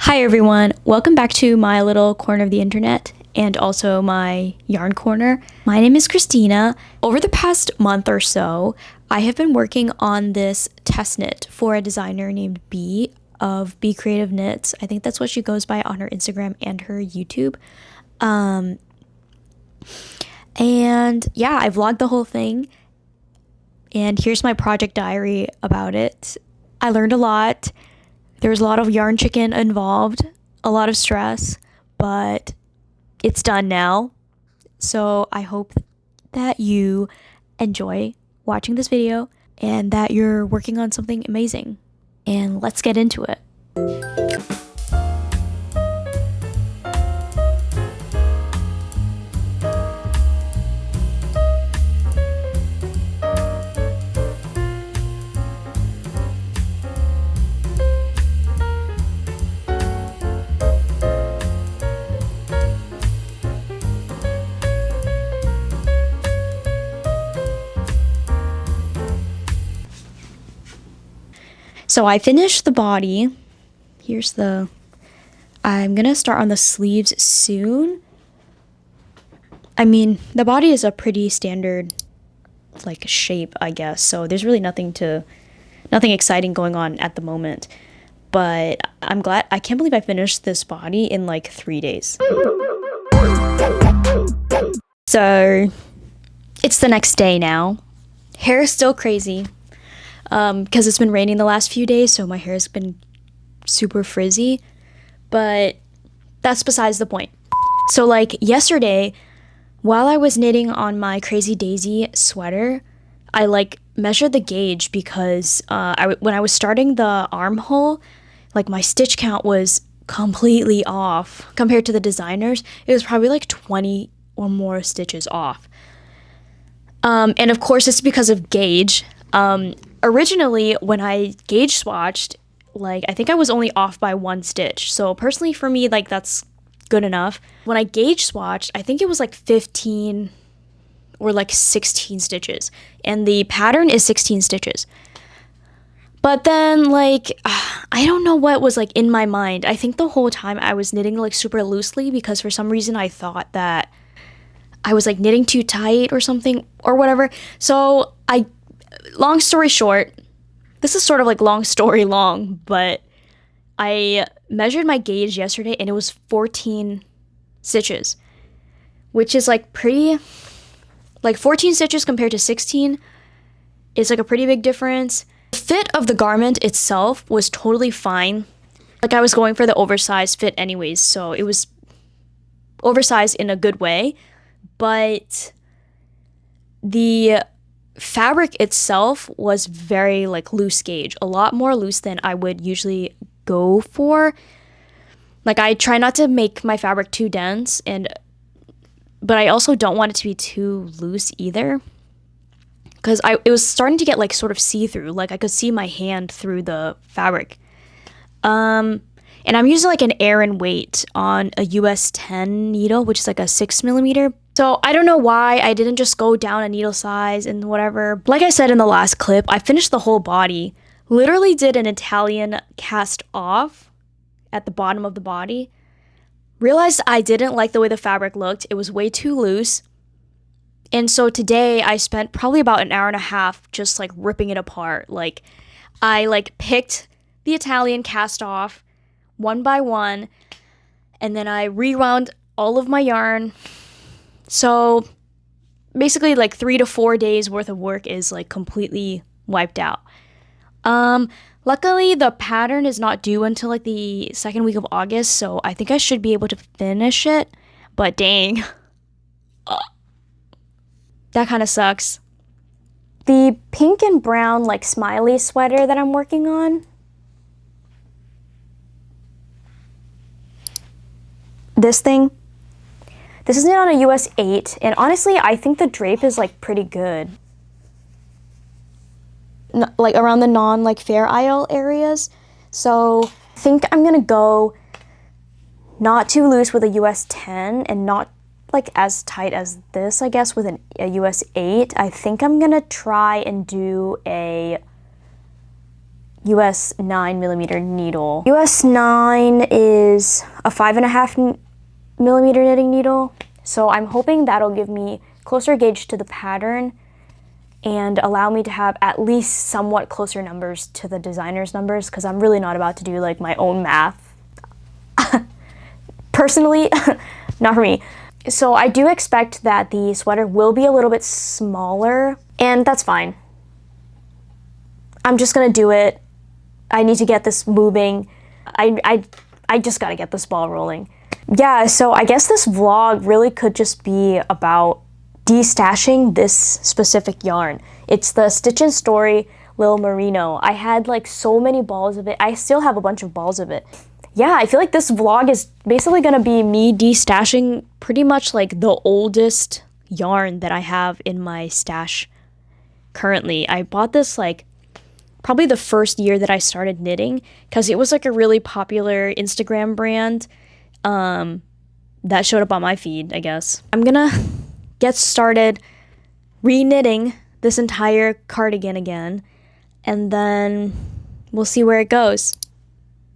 Hi everyone, welcome back to my little corner of the internet and also my yarn corner. My name is Christina. Over the past month or so, I have been working on this test knit for a designer named Bea of Beacreativeknits. I think that's what she goes by on her Instagram and her YouTube. And yeah, I vlogged the whole thing. And here's my project diary about it. I learned a lot. There was a lot of yarn chicken involved, a lot of stress, but it's done now. So I hope that you enjoy watching this video and that you're working on something amazing. And let's get into it. So I finished the body. I'm gonna start on the sleeves soon. I mean, the body is a pretty standard like shape, I guess. So there's really nothing exciting going on at the moment. But I can't believe I finished this body in like 3 days. So it's the next day now. Hair is still crazy. Because it's been raining the last few days, so my hair has been super frizzy, but that's besides the point. So like yesterday, while I was knitting on my Crazy Daisy sweater, I like measured the gauge because when I was starting the armhole, like my stitch count was completely off compared to the designers. It was probably like 20 or more stitches off. And of course it's because of gauge. Originally, when I gauge swatched, like I think I was only off by 1 stitch. So personally for me, like that's good enough. When I gauge swatched, I think it was like 15 or like 16 stitches. And the pattern is 16 stitches. But then like, I don't know what was like in my mind. I think the whole time I was knitting like super loosely because for some reason I thought that I was like knitting too tight or something or whatever. So long story short, this is sort of like long story long, but I measured my gauge yesterday and it was 14 stitches, which is like pretty, like 14 stitches compared to 16 is like a pretty big difference. The fit of the garment itself was totally fine. Like I was going for the oversized fit anyways, so it was oversized in a good way, but the fabric itself was very like loose gauge, a lot more loose than I would usually go for. Like I try not to make my fabric too dense, but I also don't want it to be too loose either, because it was starting to get like sort of see-through, like I could see my hand through the fabric. And I'm using like an Aran weight on a US 10 needle, which is like a 6mm. So I don't know why I didn't just go down a needle size and whatever. Like I said in the last clip, I finished the whole body. Literally did an Italian cast off at the bottom of the body. Realized I didn't like the way the fabric looked. It was way too loose. And so today I spent probably about an hour and a half just like ripping it apart. Like I like picked the Italian cast off one by one, and then I rewound all of my yarn. So basically like 3 to 4 days worth of work is like completely wiped out. Luckily the pattern is not due until like the second week of August, so I think I should be able to finish it, but dang. That kind of sucks. The pink and brown like smiley sweater that I'm working on, this is knit on a US 8, and honestly, I think the drape is like pretty good. Like around the non fair isle areas. So I think I'm gonna go not too loose with a US 10 and not like as tight as this, I guess, with a US 8. I think I'm gonna try and do a US 9mm needle. US 9 is a 5.5mm knitting needle, so I'm hoping that'll give me closer gauge to the pattern and allow me to have at least somewhat closer numbers to the designer's numbers, because I'm really not about to do like my own math. Personally, not for me. So I do expect that the sweater will be a little bit smaller, and that's fine. I'm just gonna do it. I need to get this moving. I just gotta get this ball rolling. Yeah, so I guess this vlog really could just be about destashing this specific yarn. It's the Stitch and Story Lil Merino. I had like so many balls of it. I still have a bunch of balls of it. Yeah, I feel like this vlog is basically gonna be me destashing pretty much like the oldest yarn that I have in my stash currently. I bought this like probably the first year that I started knitting, because it was like a really popular Instagram brand that showed up on my feed, I guess. I'm gonna get started re-knitting this entire cardigan again, and then we'll see where it goes.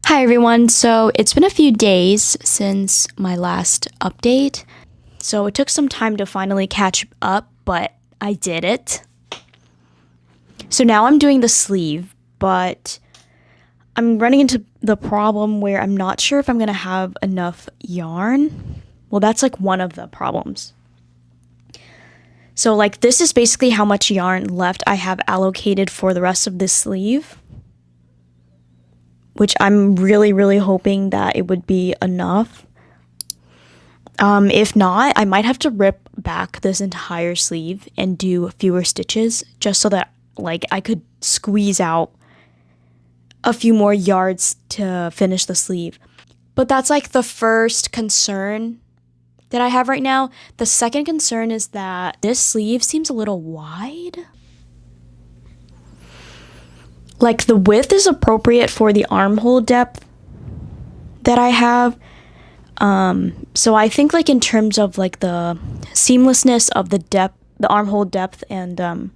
Hi everyone, so it's been a few days since my last update, so it took some time to finally catch up, but I did it. So now I'm doing the sleeve, but I'm running into the problem where I'm not sure if I'm gonna have enough yarn. Well, that's like one of the problems. So like this is basically how much yarn left I have allocated for the rest of this sleeve, which I'm really hoping that it would be enough. If not, I might have to rip back this entire sleeve and do fewer stitches just so that like I could squeeze out a few more yards to finish the sleeve. But that's like the first concern that I have right now. The second concern is that this sleeve seems a little wide. Like the width is appropriate for the armhole depth that I have. So I think like in terms of like the seamlessness of the depth, the armhole depth, and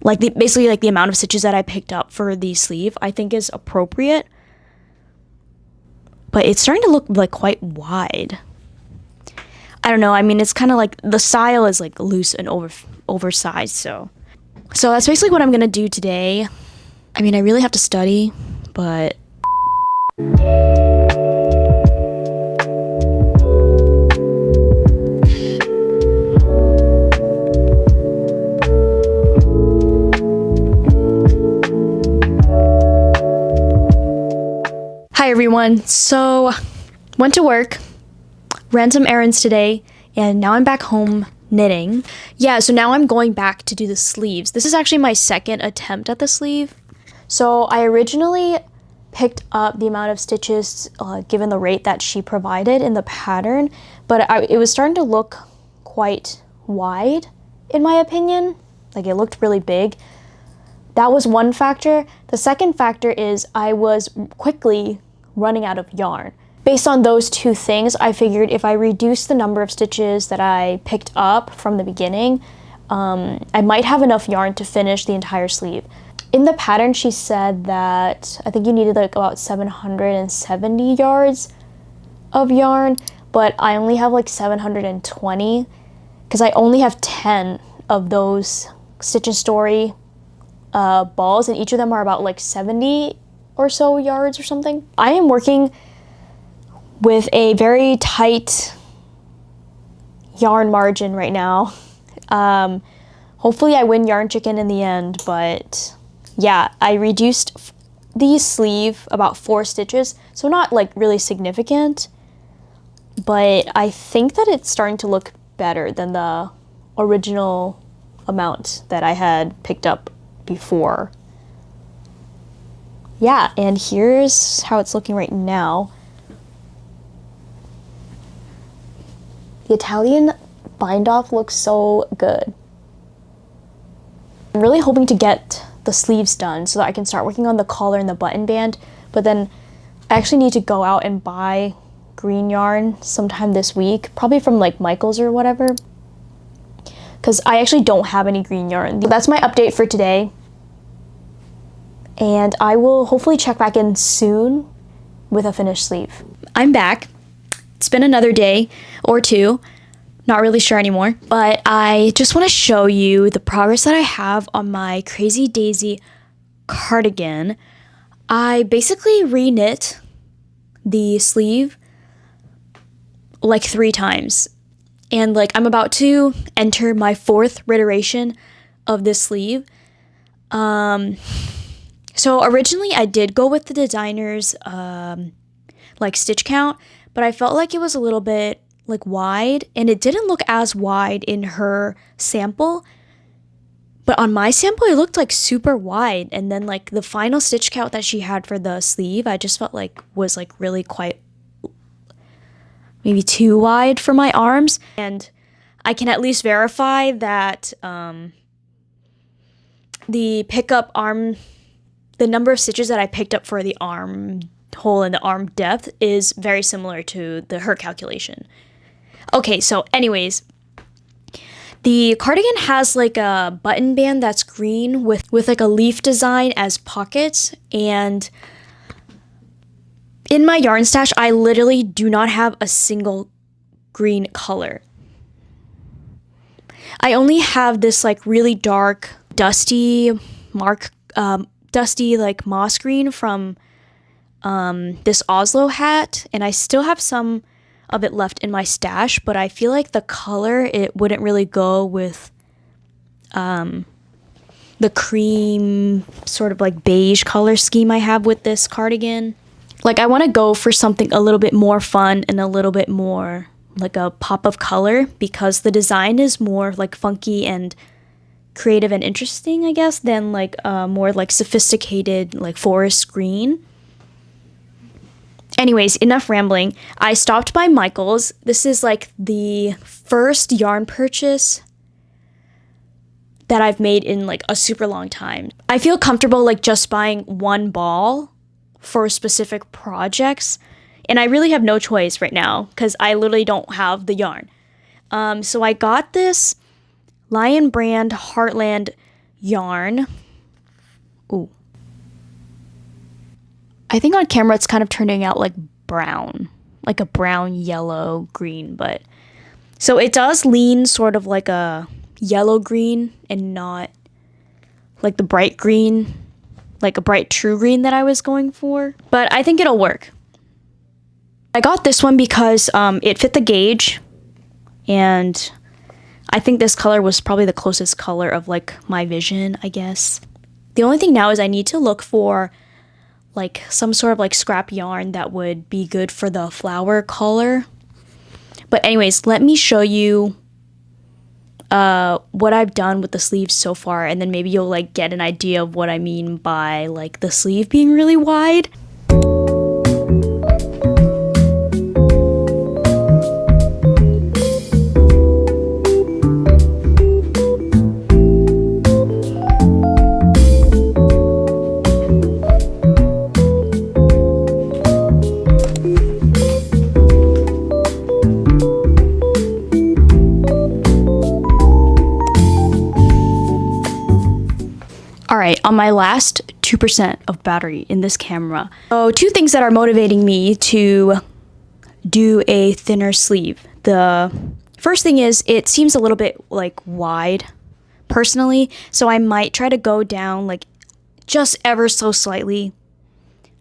like basically like the amount of stitches that I picked up for the sleeve, I think is appropriate. But it's starting to look like quite wide. I don't know, I mean, it's kind of like the style is like loose and oversized, so that's basically what I'm gonna do today. I mean, I really have to study, but hi everyone, so went to work, ran some errands today, and now I'm back home knitting. Yeah, so now I'm going back to do the sleeves. This is actually my second attempt at the sleeve. So I originally picked up the amount of stitches given the rate that she provided in the pattern, but it was starting to look quite wide in my opinion. Like it looked really big. That was one factor. The second factor is I was quickly running out of yarn. Based on those two things, I figured if I reduce the number of stitches that I picked up from the beginning, I might have enough yarn to finish the entire sleeve. In the pattern, she said that I think you needed like about 770 yards of yarn, but I only have like 720 because I only have 10 of those Stitch and Story balls, and each of them are about like 70 or so yards or something. I am working with a very tight yarn margin right now. Hopefully I win Yarn Chicken in the end, but yeah, I reduced the sleeve about 4 stitches, so not like really significant, but I think that it's starting to look better than the original amount that I had picked up before. Yeah, and here's how it's looking right now. The Italian bind off looks so good. I'm really hoping to get the sleeves done so that I can start working on the collar and the button band, but then I actually need to go out and buy green yarn sometime this week, probably from like Michael's or whatever, because I actually don't have any green yarn. That's my update for today. and I will hopefully check back in soon with a finished sleeve. I'm back. It's been another day or two. Not really sure anymore, but I just want to show you the progress that I have on my Crazy Daisy cardigan. I basically re-knit the sleeve like 3 times, and like I'm about to enter my 4th iteration of this sleeve. So originally I did go with the designer's like stitch count, but I felt like it was a little bit like wide, and it didn't look as wide in her sample, but on my sample it looked like super wide. And then like the final stitch count that she had for the sleeve, I just felt like was like really quite maybe too wide for my arms. And I can at least verify that the pickup arm, the number of stitches that I picked up for the arm hole and the arm depth is very similar to her calculation. Okay, so anyways, the cardigan has like a button band that's green with like a leaf design as pockets, and in my yarn stash I literally do not have a single green color. I only have this like really dark dusty like moss green from this Oslo hat, and I still have some of it left in my stash, but I feel like the color, it wouldn't really go with the cream sort of like beige color scheme I have with this cardigan. Like I want to go for something a little bit more fun and a little bit more like a pop of color, because the design is more like funky and creative and interesting, I guess, than like more like sophisticated like forest green. Anyways, enough rambling. I stopped by Michael's. This is like the first yarn purchase that I've made in like a super long time. I feel comfortable like just buying one ball for specific projects, and I really have no choice right now because I literally don't have the yarn. So I got this Lion brand Heartland yarn. Ooh. I think on camera it's kind of turning out like brown, like a brown, yellow, green, but so it does lean sort of like a yellow green and not like the bright green, like a bright true green that I was going for, but I think it'll work. I got this one because it fit the gauge, and I think this color was probably the closest color of like my vision, I guess. The only thing now is I need to look for like some sort of like scrap yarn that would be good for the flower color. But anyways, let me show you what I've done with the sleeves so far, and then maybe you'll like get an idea of what I mean by like the sleeve being really wide. Alright, on my last 2% of battery in this camera. So 2 things that are motivating me to do a thinner sleeve. The first thing is it seems a little bit like wide personally, so I might try to go down like just ever so slightly,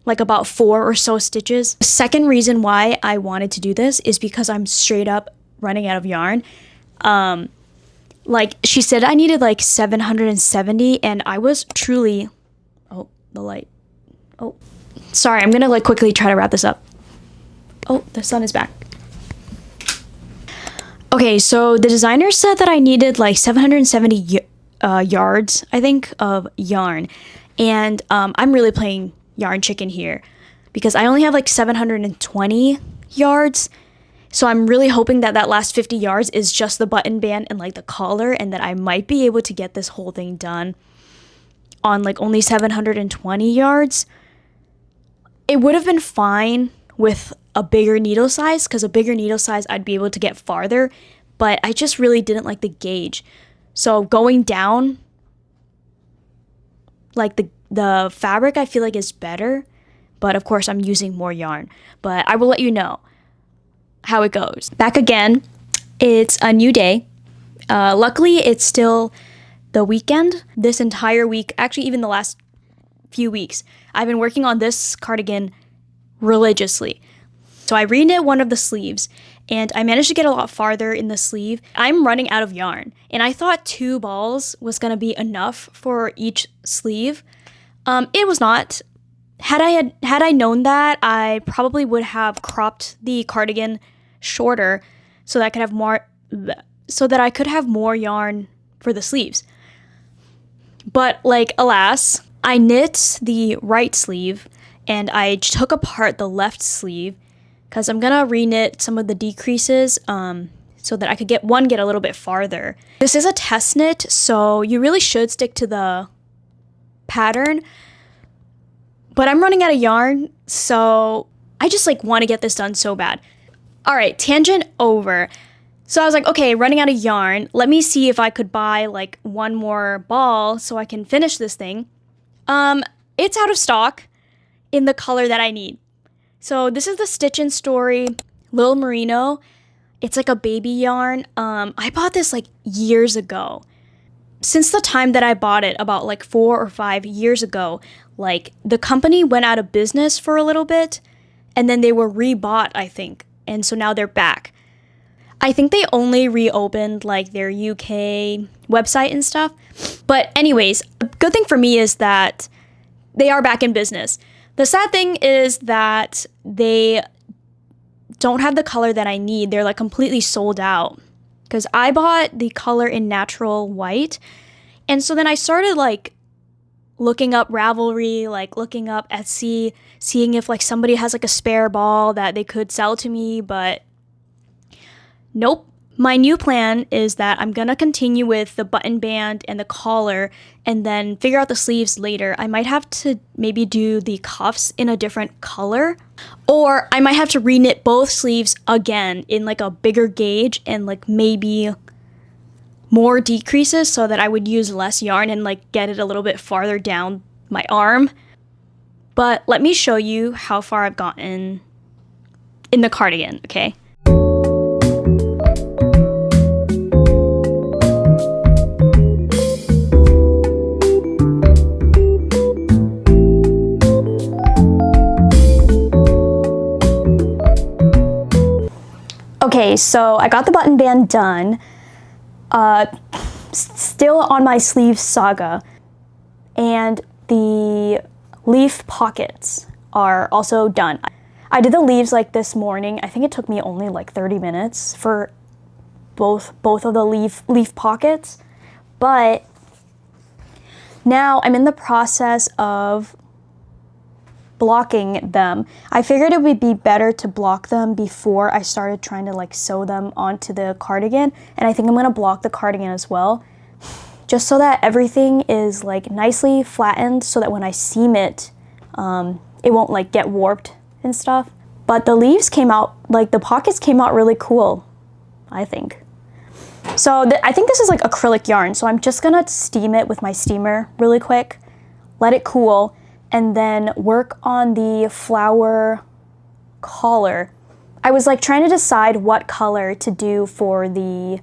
like about 4 or so stitches. The second reason why I wanted to do this is because I'm straight up running out of yarn. Like she said I needed like 770, and I was truly, oh, the light. Oh, sorry, I'm gonna like quickly try to wrap this up. Oh, the sun is back. Okay, so the designer said that I needed like 770 yards, I think, of yarn. And I'm really playing yarn chicken here because I only have like 720 yards. So I'm really hoping that that last 50 yards is just the button band and like the collar, and that I might be able to get this whole thing done on like only 720 yards. It would have been fine with a bigger needle size, because a bigger needle size I'd be able to get farther, but I just really didn't like the gauge. So going down like The fabric I feel like is better, but of course I'm using more yarn. But I will let you know how it goes. Back again, it's a new day. Luckily, it's still the weekend. This entire week, actually even the last few weeks, I've been working on this cardigan religiously. So I reknit one of the sleeves and I managed to get a lot farther in the sleeve. I'm running out of yarn and I thought 2 balls was gonna be enough for each sleeve. It was not. Had I known that, I probably would have cropped the cardigan shorter so that I could have more yarn for the sleeves. But like, alas, I knit the right sleeve and I took apart the left sleeve because I'm gonna reknit some of the decreases so that I could get a little bit farther. This is a test knit, so you really should stick to the pattern. But I'm running out of yarn, so I just like want to get this done so bad. All right, tangent over. So I was like, okay, running out of yarn. Let me see if I could buy like one more ball so I can finish this thing. It's out of stock in the color that I need. So this is the Stitch and Story Lil Merino. It's like a baby yarn. I bought this like years ago. Since the time that I bought it, about like 4 or 5 years ago, like the company went out of business for a little bit and then they were rebought, I think. And so now they're back. I think they only reopened like their UK website and stuff. But anyways, a good thing for me is that they are back in business. The sad thing is that they don't have the color that I need. They're like completely sold out. Because I bought the color in natural white. And so then I started like looking up Ravelry, like looking up Etsy, seeing if like somebody has like a spare ball that they could sell to me, but nope. My new plan is that I'm gonna continue with the button band and the collar and then figure out the sleeves later. I might have to maybe do the cuffs in a different color, or I might have to reknit both sleeves again in like a bigger gauge and like maybe more decreases so that I would use less yarn and like get it a little bit farther down my arm. But let me show you how far I've gotten in the cardigan, okay? Okay, so I got the button band done. Still on my sleeve saga. And the leaf pockets are also done. I did the leaves like this morning. I think it took me only like 30 minutes for both of the leaf pockets. But now I'm in the process of blocking them. I figured it would be better to block them before I started trying to like sew them onto the cardigan, and I think I'm gonna block the cardigan as well, just so that everything is like nicely flattened so that when I seam it, it won't like get warped and stuff. But the leaves came out, like the pockets came out really cool, I think. So I think this is like acrylic yarn, so I'm just gonna steam it with my steamer really quick, let it cool, and then work on the flower collar. I was like trying to decide what color to do for the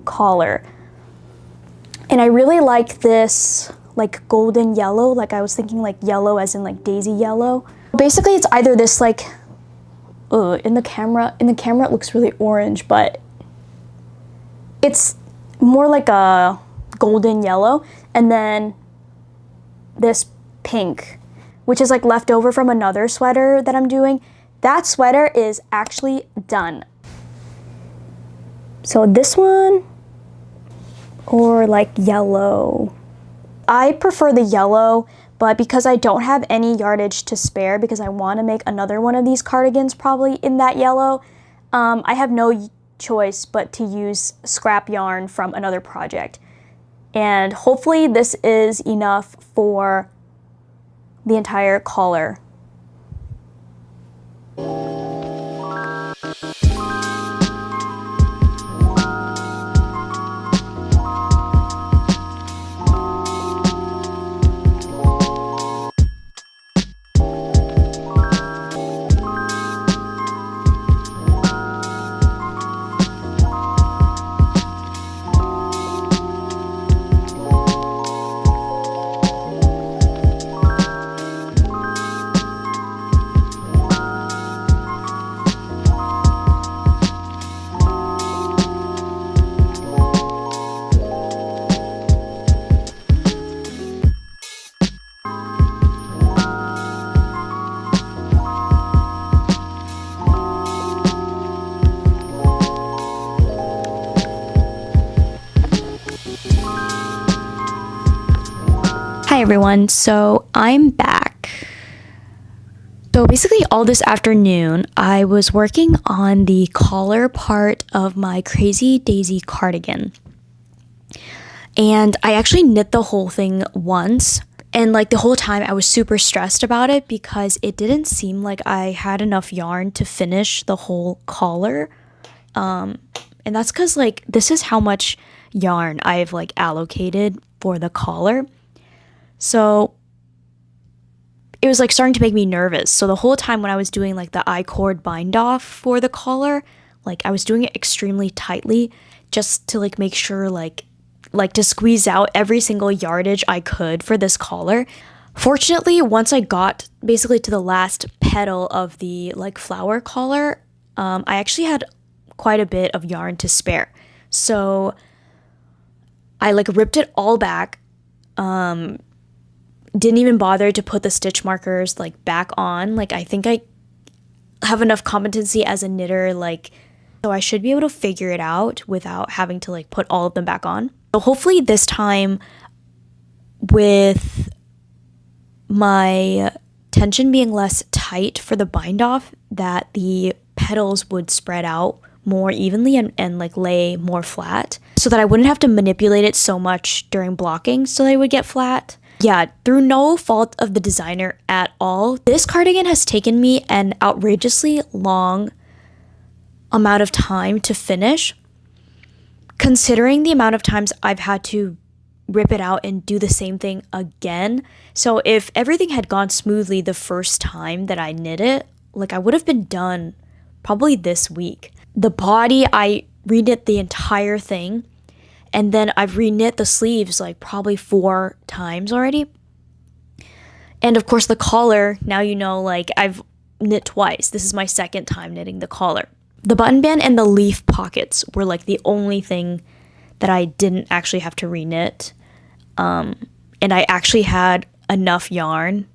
collar. And I really like this like golden yellow, like I was thinking like yellow as in like daisy yellow. Basically it's either this like, in the camera it looks really orange, but it's more like a golden yellow, and then this pink, which is like left over from another sweater that I'm doing. That sweater is actually done. So this one, or like yellow. I prefer the yellow, but because I don't have any yardage to spare, because I want to make another one of these cardigans probably in that yellow, I have no choice but to use scrap yarn from another project. And hopefully this is enough for the entire collar. everyone, so I'm back. So basically all this afternoon I was working on the collar part of my Crazy Daisy cardigan. And I actually knit the whole thing once, and like the whole time I was super stressed about it because it didn't seem like I had enough yarn to finish the whole collar. And that's because like this is how much yarn I've like allocated for the collar. So it was like starting to make me nervous. So the whole time when I was doing like the I-cord bind off for the collar, like I was doing it extremely tightly just to like make sure like to squeeze out every single yardage I could for this collar. Fortunately, once I got basically to the last petal of the like flower collar, I actually had quite a bit of yarn to spare. So I like ripped it all back. Didn't even bother to put the stitch markers like back on. Like I think I have enough competency as a knitter, like so I should be able to figure it out without having to like put all of them back on. So hopefully this time, with my tension being less tight for the bind off, that the petals would spread out more evenly and like lay more flat so that I wouldn't have to manipulate it so much during blocking so they would get flat. Yeah, through no fault of the designer at all, this cardigan has taken me an outrageously long amount of time to finish, considering the amount of times I've had to rip it out and do the same thing again. So if everything had gone smoothly the first time that I knit it, like I would have been done probably this week. The body, I reknit the entire thing. And then I've reknit the sleeves like probably 4 times already. And of course the collar, now you know, like I've knit twice. This is my second time knitting the collar. The button band and the leaf pockets were like the only thing that I didn't actually have to reknit. And I actually had enough yarn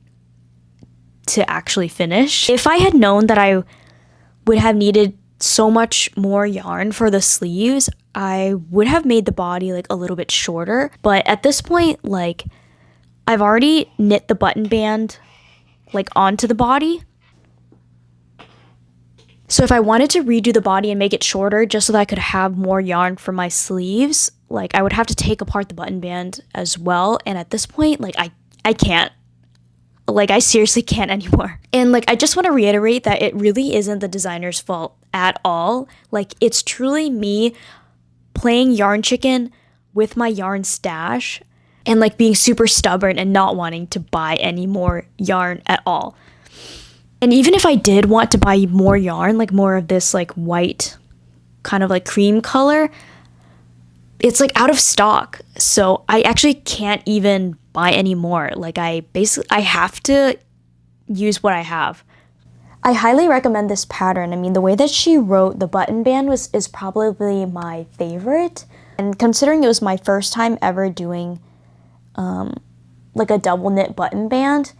to actually finish. If I had known that I would have needed so much more yarn for the sleeves, I would have made the body like a little bit shorter. But at this point, like I've already knit the button band like onto the body. So if I wanted to redo the body and make it shorter just so that I could have more yarn for my sleeves, like I would have to take apart the button band as well. And at this point, like I can't. Like I seriously can't anymore. And like I just want to reiterate that it really isn't the designer's fault at all. Like it's truly me playing yarn chicken with my yarn stash and like being super stubborn and not wanting to buy any more yarn at all. And even if I did want to buy more yarn, like more of this like white kind of like cream color, it's like out of stock. So I actually can't even buy any more. Like I have to use what I have. I highly recommend this pattern. I mean, the way that she wrote the button band is probably my favorite. And considering it was my first time ever doing like a double knit button band,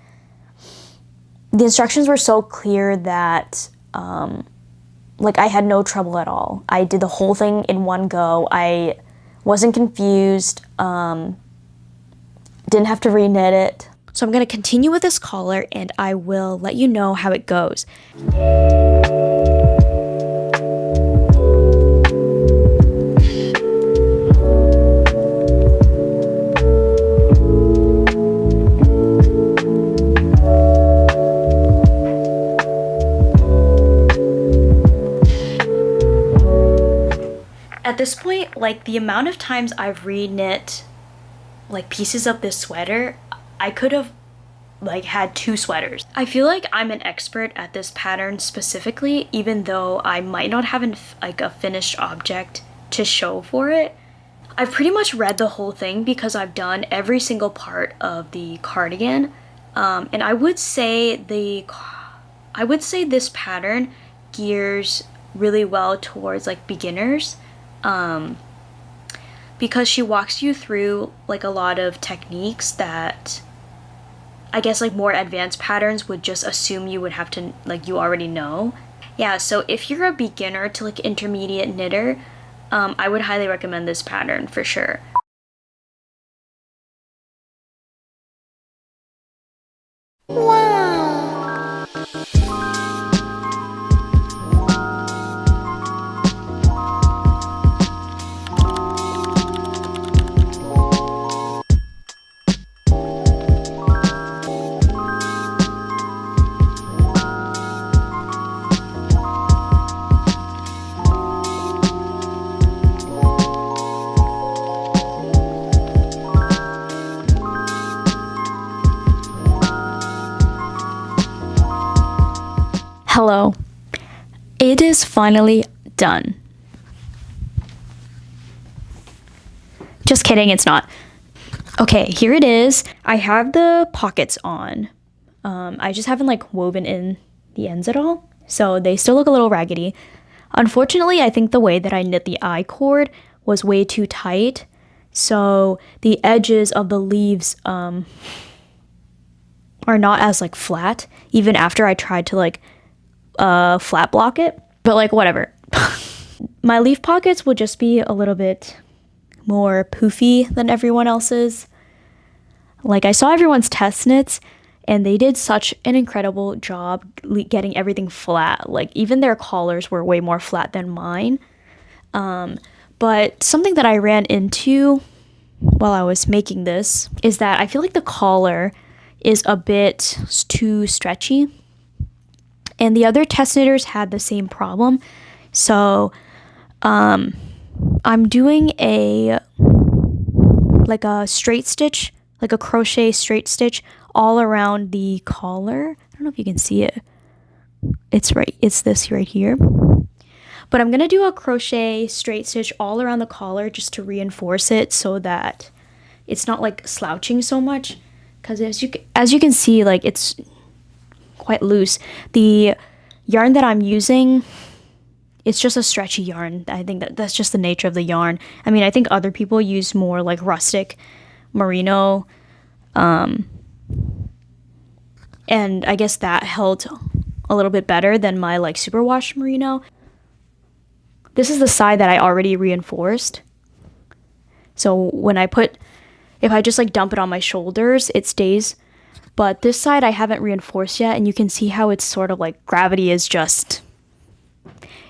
the instructions were so clear that like I had no trouble at all. I did the whole thing in one go. I wasn't confused, didn't have to reknit it. So I'm going to continue with this collar and I will let you know how it goes. At this point, like the amount of times I've reknit like pieces of this sweater, I could have like had 2 sweaters. I feel like I'm an expert at this pattern specifically, even though I might not have like a finished object to show for it. I've pretty much read the whole thing because I've done every single part of the cardigan, and I would say this pattern gears really well towards like beginners. Because she walks you through like a lot of techniques that I guess like more advanced patterns would just assume you would have to like you already know. Yeah, so if you're a beginner to like intermediate knitter, I would highly recommend this pattern for sure. Hello. It is finally done. Just kidding, it's not. Okay, here it is. I have the pockets on. I just haven't like woven in the ends at all, so they still look a little raggedy. Unfortunately, I think the way that I knit the I cord was way too tight, so the edges of the leaves are not as like flat, even after I tried to like flat block it. But like whatever. My leaf pockets will just be a little bit more poofy than everyone else's. Like I saw everyone's test knits and they did such an incredible job getting everything flat. Like even their collars were way more flat than mine. But something that I ran into while I was making this is that I feel like the collar is a bit too stretchy. And the other test knitters had the same problem. So I'm doing a straight stitch, like a crochet straight stitch all around the collar. I don't know if you can see it. It's this right here. But I'm gonna do a crochet straight stitch all around the collar just to reinforce it so that it's not like slouching so much. Because as you can see, like it's quite loose. The yarn that I'm using, it's just a stretchy yarn. I think that's just the nature of the yarn. I mean, I think other people use more like rustic merino, and I guess that held a little bit better than my like superwash merino. This is the side that I already reinforced. So if I just like dump it on my shoulders, it stays. But this side I haven't reinforced yet, and you can see how it's sort of like gravity is just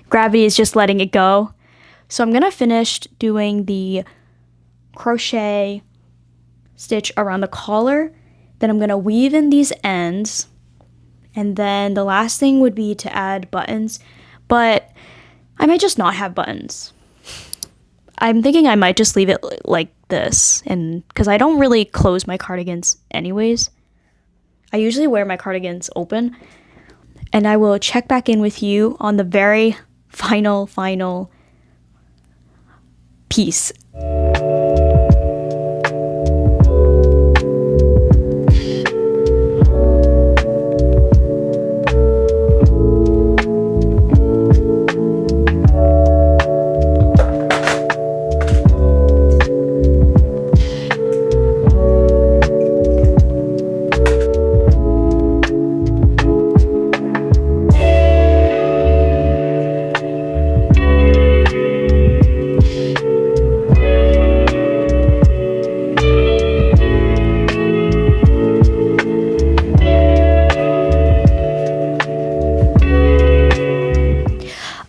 letting it go. So I'm gonna finish doing the crochet stitch around the collar, then I'm gonna weave in these ends, and then the last thing would be to add buttons, but I might just not have buttons. I'm thinking I might just leave it like this, and because I don't really close my cardigans anyways. I usually wear my cardigans open, and I will check back in with you on the very final piece.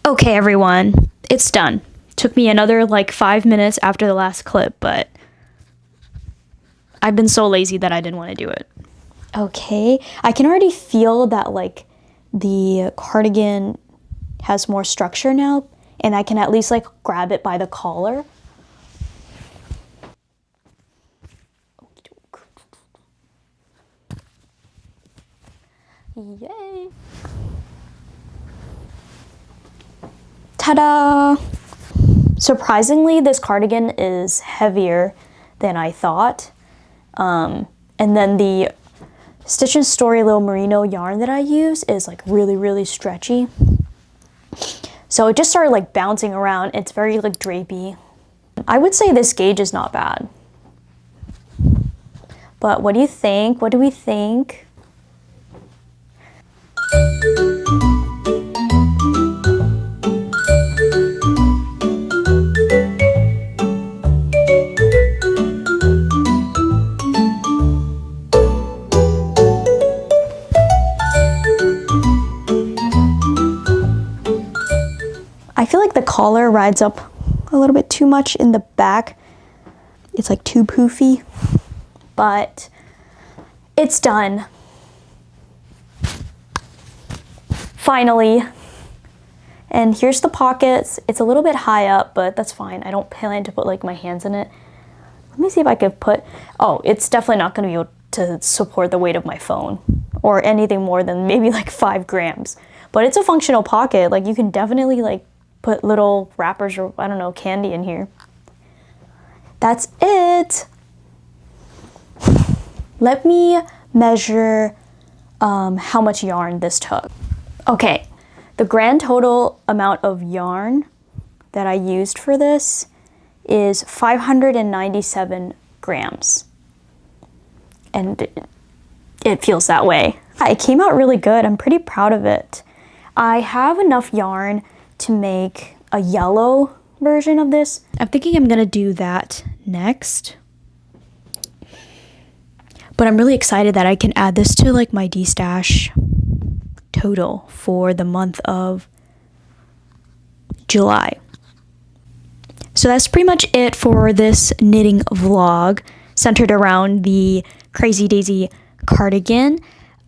Okay, everyone, it's done. Took me another like 5 minutes after the last clip, but I've been so lazy that I didn't want to do it. Okay, I can already feel that like the cardigan has more structure now, and I can at least like grab it by the collar. Yay! Ta-da! Surprisingly, this cardigan is heavier than I thought. And then the Stitch and Story Little Merino yarn that I use is like really stretchy. So it just started like bouncing around. It's very like drapey. I would say this gauge is not bad. But what do you think? What do we think? I feel like the collar rides up a little bit too much in the back. It's like too poofy, but it's done. Finally. And here's the pockets. It's a little bit high up, but that's fine. I don't plan to put like my hands in it. Let me see if I could put, oh, it's definitely not gonna be able to support the weight of my phone or anything more than maybe like 5 grams. But it's a functional pocket. Like you can definitely like put little wrappers or I don't know, candy in here. That's it. Let me measure how much yarn this took. Okay, the grand total amount of yarn that I used for this is 597 grams. And it feels that way. It came out really good. I'm pretty proud of it. I have enough yarn to make a yellow version of this. I'm thinking I'm gonna do that next. But I'm really excited that I can add this to like my destash total for the month of July. So that's pretty much it for this knitting vlog centered around the Crazy Daisy cardigan.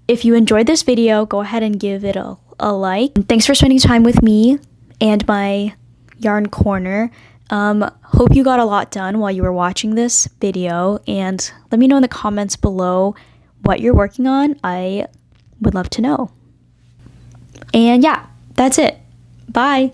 If you enjoyed this video, go ahead and give it a like. And thanks for spending time with me and my yarn corner. Hope you got a lot done while you were watching this video, and let me know in the comments below what you're working on. I would love to know. And yeah, that's it. Bye.